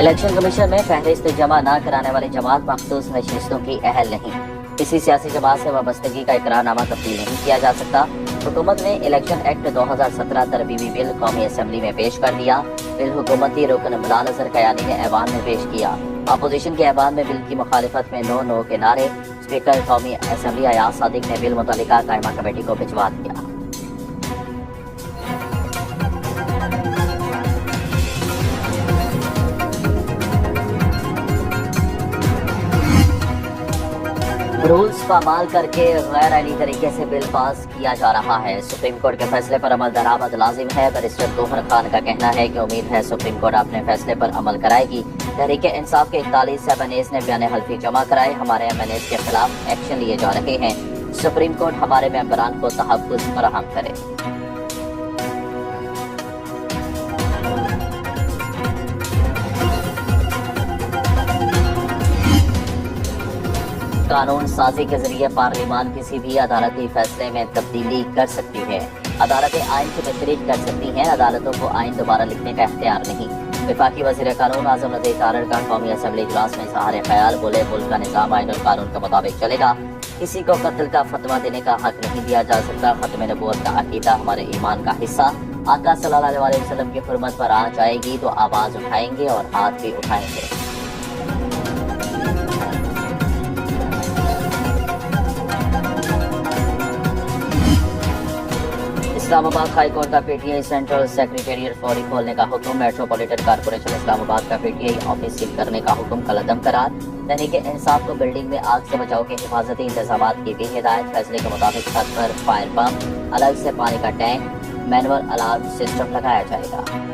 Election commission में फहरिस्त जमा न कराने वाली जमात मखसूस नशिस्तों की अहल नहीं। किसी सियासी जमात से वाबस्तगी का इकरारनामा तब्दील नहीं किया जा सकता। हुकूमत ने इलेक्शन एक्ट 2017 तरमीमी बिल कौमी असम्बली में पेश कर दिया। बिल हुकूमती रुकन मुला नजर कयानी ने ऐवान में पेश किया। अपोजिशन के ऐवान में बिल की मुखालिफत में नो नो के नारे। स्पीकर कौमी असम्बली अयाज सादिक ने बिल मुतल्लिका कायमा कमेटी को भिजवा दिया। रूल्स पामाल करके गैर आईनी तरीके से बिल पास किया जा रहा है। सुप्रीम कोर्ट के फैसले पर अमल दरामद लाजिम है। बैरिस्टर तोहर खान का कहना है कि उम्मीद है सुप्रीम कोर्ट अपने फैसले पर अमल कराएगी। तहरीक इंसाफ के 41 MNAs ने बयान हल्फी जमा कराए। हमारे MNAs के खिलाफ एक्शन लिए जा रहे हैं। सुप्रीम कोर्ट हमारे मेंबरान को तहफ़्फ़ुज़ फराहम करे। कानून साजी के जरिए पार्लियामान किसी भी अदालती फैसले में तब्दीली कर सकती है। अदालतें आइन की तशरीह कर सकती हैं। अदालतों को आइन दोबारा लिखने का इख्तियार नहीं। वफाकी वज़ीर कानून आज़म नज़ीर तारड़ का कौमी असम्बली इजलास में इज़हार ख्याल। बोले मुल्क का निज़ाम आइन और कानून के मुताबिक चलेगा। किसी को कत्ल का फतवा देने का हक नहीं दिया जा सकता। खत्म नबूवत का अकीदा हमारे ईमान का हिस्सा। आका सल्लल्लाहु अलैहि वसल्लम की हुर्मत पर आँच आएगी तो आवाज़ उठाएंगे और हाथ भी उठाएंगे। इस्लामाबाद हाई कोर्ट का PTI सेंट्रल सेक्रेटेरिएट फौरी खोलने का हुक्म। मेट्रोपॉलिटन कॉर्पोरेशन इस्लामाबाद का PTI ऑफिस सील करने का हुक्म कलअदम करार। तहरीक इंसाफ को बिल्डिंग में आग से बचाव के हिफाजती इंतजाम की भी हिदायत। फैसले के मुताबिक छत पर फायर पंप, अलग से पानी का टैंक, मैनुअल अलार्म सिस्टम लगाया जाएगा।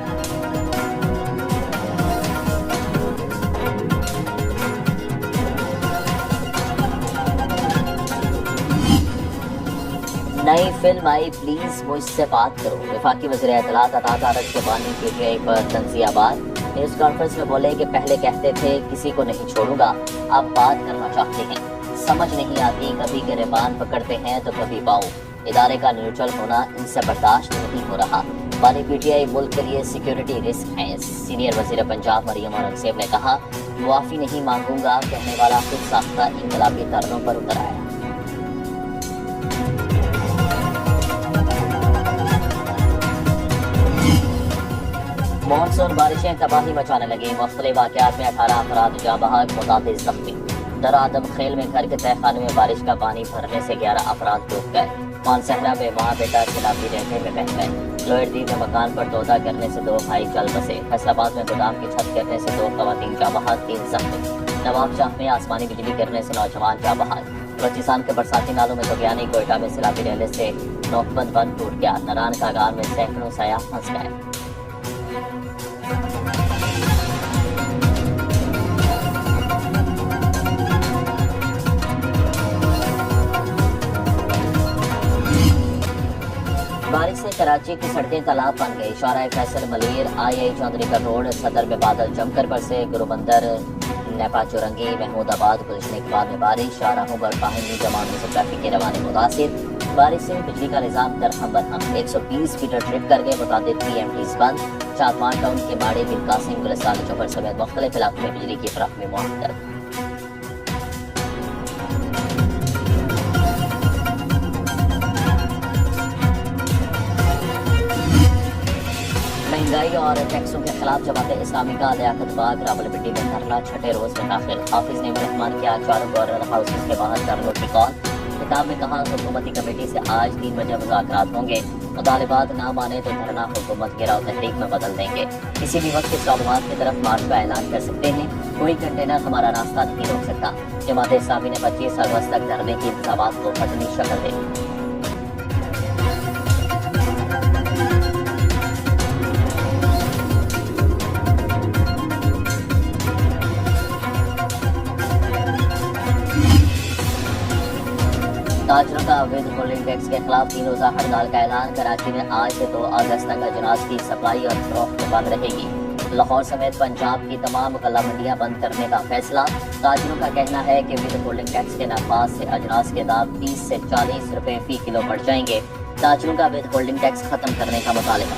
नई फिल्म आई प्लीज मुझसे बात करो। वफाकी वज़ीर इत्तलात अता तारड़ के बानी PTI पर तंज़ियाबाद। न्यूज़ कॉन्फ्रेंस में बोले कि पहले कहते थे किसी को नहीं छोड़ूंगा, अब बात करना चाहते हैं। समझ नहीं आती, कभी गिरबान पकड़ते हैं तो कभी पाओ। इदारे का न्यूट्रल होना इनसे बर्दाश्त नहीं हो रहा। बानी PTI मुल्क के लिए सिक्योरिटी रिस्क है। सीनियर वज़ीर पंजाब मरियम औरंगज़ेब ने कहा, मुआफ़ी नहीं मांगूंगा कहने वाला खुद साख्ता इनकलाबी तरनों पर उतर आया। मानसून बारिशें तबाही मचाने लगी। मुख्तलिफ वाक़यात में 18 अफराद जाँ बहक, मुताबिक जख्मी। दरादम खेल में घर के तहखाने में बारिश का पानी भरने से 11 अफराद डूब गए। मानसहरा में माँ बेटा सैलाबी रहने में बह गए। लोहरदीव में मकान पर तोदा करने से 2 भाई जल बसे। फैसलाबाद में गोदाम की छत गिरने से 2 खवातीन जाँ बहक, 3 जख्मी। नवाबशाह में आसमानी बिजली गिरने से नौजवान जाँ बहक। बलूचिस्तान के बरसाती नालों में दोगयानी, कोयटा में सैलाबी रहने से नोकबंद बंद टूट गया। नारायण का गार में सैकड़ों सयाह फंस गए। बारिश से कराची की सड़कें तालाब बन गई। शाहराह फैसल मलीर, II चौधरीकर रोड, सदर में बादल जमकर बरसे। गुरुबंदर, नेपा चौरंगी, महमूदाबाद गुजरने के बाद में बारिश। शाहराहों पर बाहमी जमाने से ट्रैफिक के रवाने मुतासिर। बारिश से बिजली का निजाम दरहम बरहम। 120 मीटर ट्रिप कर गए। मुताबिक PMTs बंद। चाकमान टाउन के बाड़े, बिन कासिम, गुलिस्तान, चौहर समेत मुख्तलिफ इलाकों में बिजली की फराहमी मुअत्तल। महंगाई और टैक्सों के खिलाफ जमात इस्लामी का लियाकत बाग रावलपिंडी में धरना 6ठे रोज में दाखिल। हाफिज ने रहमान किया चारों गवर्नर हाउसेस के बाहर धरनों की कॉल। किताब में कहा हुकूमती कमेटी से आज 3 बजे मुज़ाकरात होंगे। मुतालिबात ना माने तो धरना हुकूमत गिराव तहरीक में बदल देंगे। किसी भी वक्त इस्लामाबाद की तरफ मार्च का ऐलान कर सकते हैं। कोई कंटेनर हमारा रास्ता नहीं रोक सकता। जमात इस्लामी ने 25 अगस्त तक धरने की इंतजामात को हतमी शक्ल दी। ताजरों का अवैध होल्डिंग टैक्स के खिलाफ 3 रोजा हड़ताल का ऐलान। कराची में आज से 2 अगस्त तक अजनास की सप्लाई और फरोख्त बंद रहेगी। लाहौर समेत पंजाब की तमाम गल्ला मंडियां बंद करने का फैसला। ताजरों का कहना है कि विद होल्डिंग टैक्स के नफाज से अजनास के दाम 30 से 40 रुपए फी किलो बढ़ जाएंगे। ताजरों का विद होल्डिंग टैक्स खत्म करने का मुतालिबा।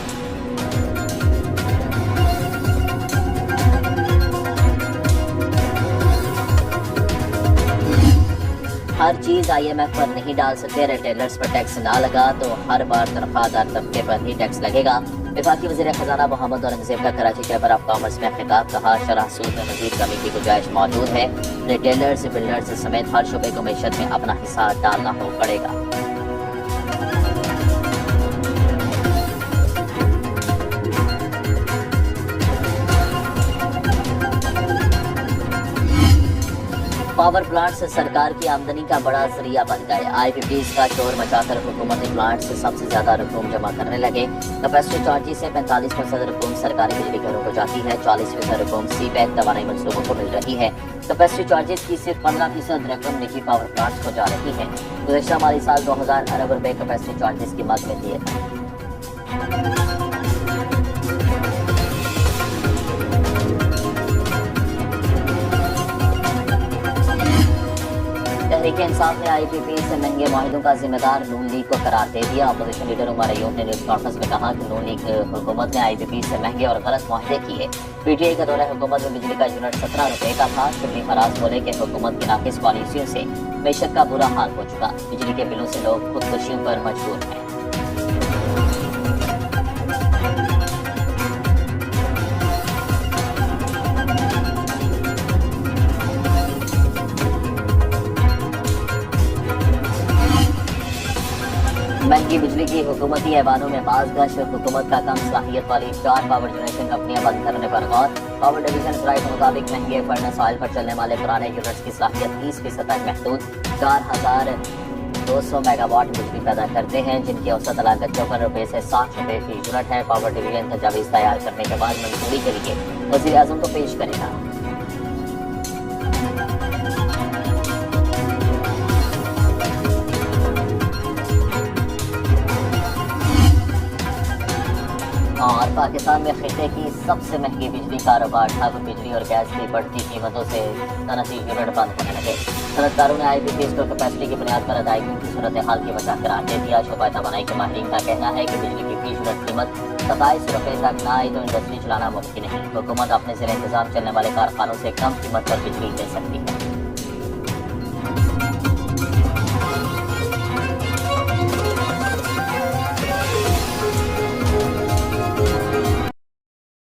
हर चीज IMF पर नहीं डाल सकते, रिटेलर्स पर टैक्स ना लगा तो हर बार तनख्वाहदार तबके पर ही टैक्स लगेगा। वफाकी वज़ीर खजाना मोहम्मद औरंगजेब का कराची चैम्बर ऑफ कॉमर्स में खिताब, कहा शरह सूद में मजीद कमी की गुंजाइश मौजूद है। रिटेलर्स, बिल्डर्स समेत हर शुबे को मैशत में अपना हिस्सा डालना हो पड़ेगा। पावर प्लांट्स सरकार की आमदनी का बड़ा जरिया बन गए। IPPs का शोर मचाकर हुकूमती प्लांट से सबसे ज्यादा रकूम जमा करने लगे। कैपेसिटी चार्जेस से 45% रकूम सरकारी बिजली घरों को जाती है, 40% रकूम CPEC तवानाई मनसूबों को मिल रही है। कैपेसिटी चार्जेस की सिर्फ 15% रकम निजी पावर प्लांट्स को जा रही है। गुज़श्ता माली साल 2000 अरब रुपए कैपेसिटी चार्जेस की मद में दिए थे। तहरीक इंसाफ ने IPP से महंगे माहिदों का जिम्मेदार नून लीग को करार दे दिया। अपोजिशन लीडर उमर अयूब ने न्यूज कॉन्फ्रेंस में कहा कि नून लीग हुकूमत ने IPP से महंगे और गलत माहिदे किए। PTI के दौरे हुकूमत में बिजली का यूनिट 17 रुपए का था। शिबली फराज बोले कि हुकूमत की नाकिस पॉलिसियों से मैशत का बुरा हाल हो चुका। बिजली के बिलों से लोग खुदकुशियों पर मजबूर हैं। महंगी बिजली की हुकूमती ऐवानों में बाज़गश, हुकूमत का कम सलाहियत वाली 4 पावर जनरेशन कंपनियां बंद करने पर गौर। पावर डिवीजन राय के मुताबिक महंगे फर्नेस ऑयल पर चलने वाले पुराने यूनिट्स की सलाहियत 30% तक महदूद 4200 मेगावाट बिजली पैदा करते हैं, जिनकी औसत लागत 54 रुपए से 60 रुपए फी यूनिट है। पावर डिवीजन तजावीज़ तैयार करने के बाद मंजूरी के लिए वज़ीर आज़म को पेश करेगा। और पाकिस्तान में खिते की सबसे महंगी बिजली कारोबार ठप। बिजली और गैस की बढ़ती कीमतों से सनती यूनिट बंद होने लगे। सनतकारों ने IPPs को कैपेसिटी की बुनियाद पर अदायगी की सूरत हाल की वजह करार दे दिया। शोबा तवानाई के माहिरीन का कहना है कि बिजली की फी यूनिट कीमत 27 रुपए तक न आई तो इंडस्ट्री चलाना मुमकिन नहीं। हुकूमत अपने ज़ेर इंतजाम चलने वाले कारखानों से कम कीमत पर बिजली दे सकती है।